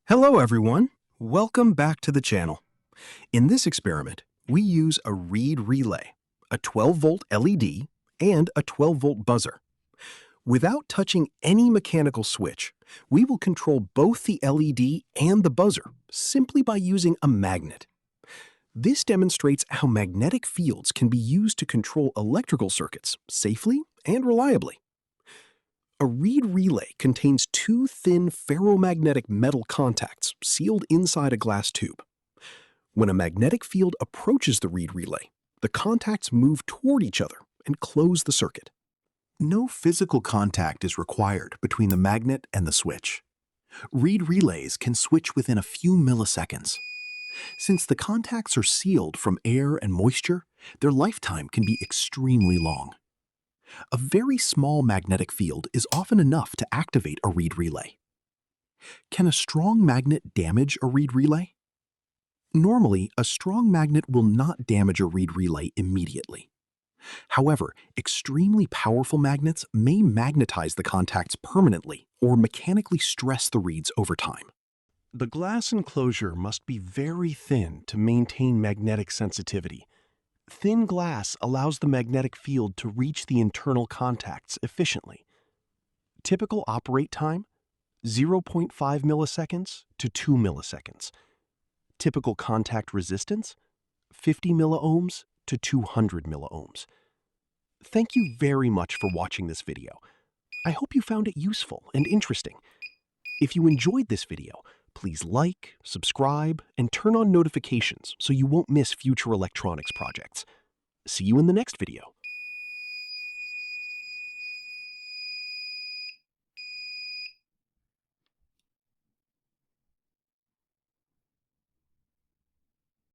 Hello everyone, welcome back to the channel. In this experiment, we use a reed relay, a 12-volt LED, and a 12-volt buzzer. Without touching any mechanical switch, we will control both the LED and the buzzer simply by using a magnet. This demonstrates how magnetic fields can be used to control electrical circuits safely and reliably. A reed relay contains two thin ferromagnetic metal contacts sealed inside a glass tube. When a magnetic field approaches the reed relay, the contacts move toward each other and close the circuit. No physical contact is required between the magnet and the switch. Reed relays can switch within a few milliseconds. Since the contacts are sealed from air and moisture, their lifetime can be extremely long. A very small magnetic field is often enough to activate a reed relay. Can a strong magnet damage a reed relay? Normally, a strong magnet will not damage a reed relay immediately. However, extremely powerful magnets may magnetize the contacts permanently or mechanically stress the reeds over time. The glass enclosure must be very thin to maintain magnetic sensitivity. Thin glass allows the magnetic field to reach the internal contacts efficiently. Typical operate time, 0.5 milliseconds to 2 milliseconds. Typical contact resistance, 50 milliohms to 200 milliohms. Thank you very much for watching this video. I hope you found it useful and interesting. If you enjoyed this video, please like, subscribe, and turn on notifications so you won't miss future electronics projects. See you in the next video.